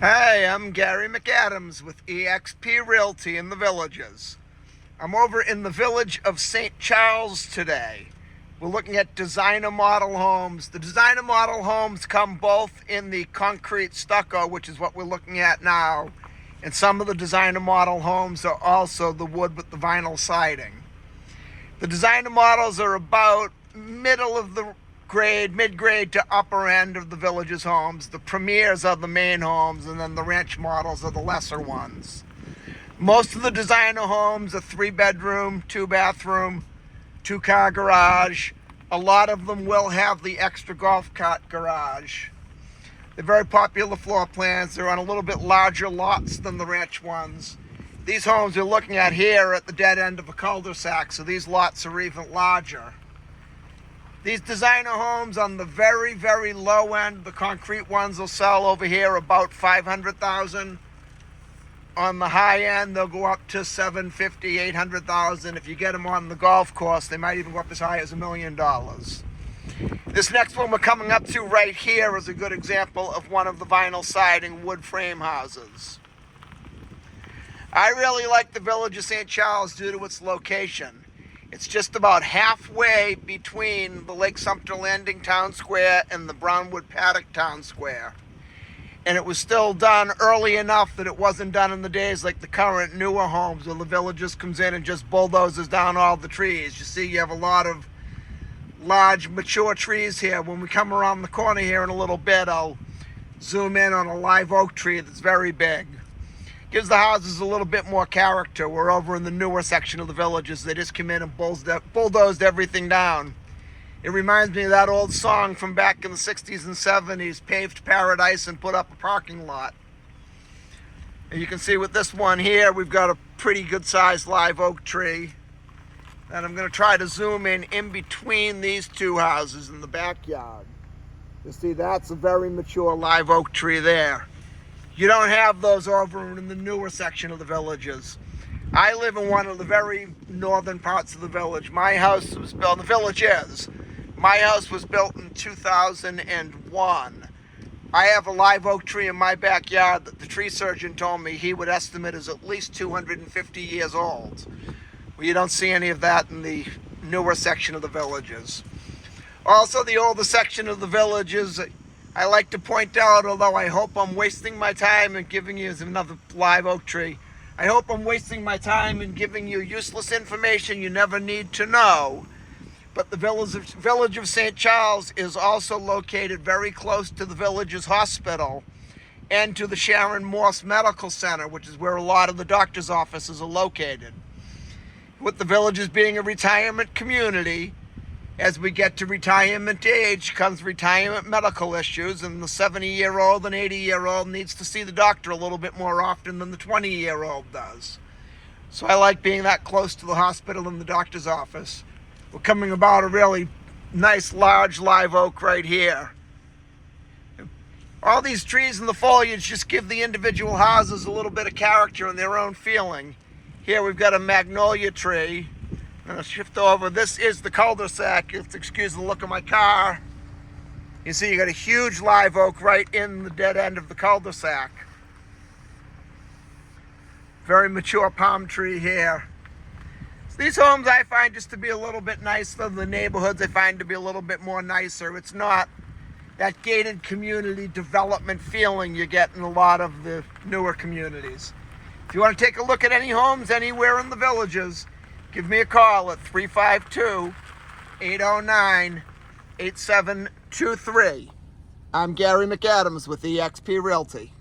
Hey, I'm Gary McAdams with eXp Realty in the Villages. I'm over in the village of St. Charles today. We're looking at designer model homes. The designer model homes come both in the concrete stucco, which is what we're looking at now, and some of the designer model homes are also the wood with the vinyl siding. The designer models are about middle of the grade, mid-grade to upper end of the village's homes. The premiers are the main homes, and then the ranch models are the lesser ones. Most of the designer homes are 3-bedroom, 2-bathroom, 2-car garage. A lot of them will have the extra golf cart garage. They're very popular floor plans. They're on a little bit larger lots than the ranch ones. These homes we're looking at here are at the dead end of a cul-de-sac, so these lots are even larger. These designer homes on the very, very low end, the concrete ones will sell over here about $500,000. On the high end, they'll go up to $750,000, $800,000. If you get them on the golf course, they might even go up as high as $1 million. This next one we're coming up to right here is a good example of one of the vinyl siding wood frame houses. I really like the village of St. Charles due to its location. It's just about halfway between the Lake Sumter Landing Town Square and the Brownwood Paddock Town Square. And it was still done early enough that it wasn't done in the days like the current newer homes where the village just comes in and just bulldozes down all the trees. You see, you have a lot of large mature trees here. When we come around the corner here in a little bit, I'll zoom in on a live oak tree that's very big. Gives the houses a little bit more character. We're over in the newer section of the villages. They just come in and bulldozed everything down. It reminds me of that old song from back in the 60s and 70s, paved paradise and put up a parking lot. And you can see with this one here, we've got a pretty good sized live oak tree. And I'm going to try to zoom in between these two houses in the backyard. You see, that's a very mature live oak tree there. You don't have those over in the newer section of the villages. I live in one of the very northern parts of the village. My house was built, the village is. My house was built in 2001. I have a live oak tree in my backyard that the tree surgeon told me he would estimate is at least 250 years old. Well, you don't see any of that in the newer section of the villages. Also, the older section of the villages, I like to point out, although I hope I'm wasting my time in giving you another live oak tree, I hope I'm wasting my time in giving you useless information you never need to know. But the village of St. Charles is also located very close to the village's hospital and to the Sharon Morse Medical Center, which is where a lot of the doctor's offices are located. With the villages being a retirement community, as we get to retirement age comes retirement medical issues, and the 70-year-old and 80-year-old needs to see the doctor a little bit more often than the 20-year-old does. So I like being that close to the hospital and the doctor's office. We're coming about a really nice large live oak right here. All these trees and the foliage just give the individual houses a little bit of character and their own feeling. Here we've got a magnolia tree. I'm going to shift over. This is the cul-de-sac. Excuse the look of my car. You see you got a huge live oak right in the dead end of the cul-de-sac. Very mature palm tree here. So these homes I find just to be a little bit nicer. The neighborhoods I find to be a little bit more nicer. It's not that gated community development feeling you get in a lot of the newer communities. If you want to take a look at any homes anywhere in the villages, give me a call at 352-809-8723. I'm Gary McAdams with eXp Realty.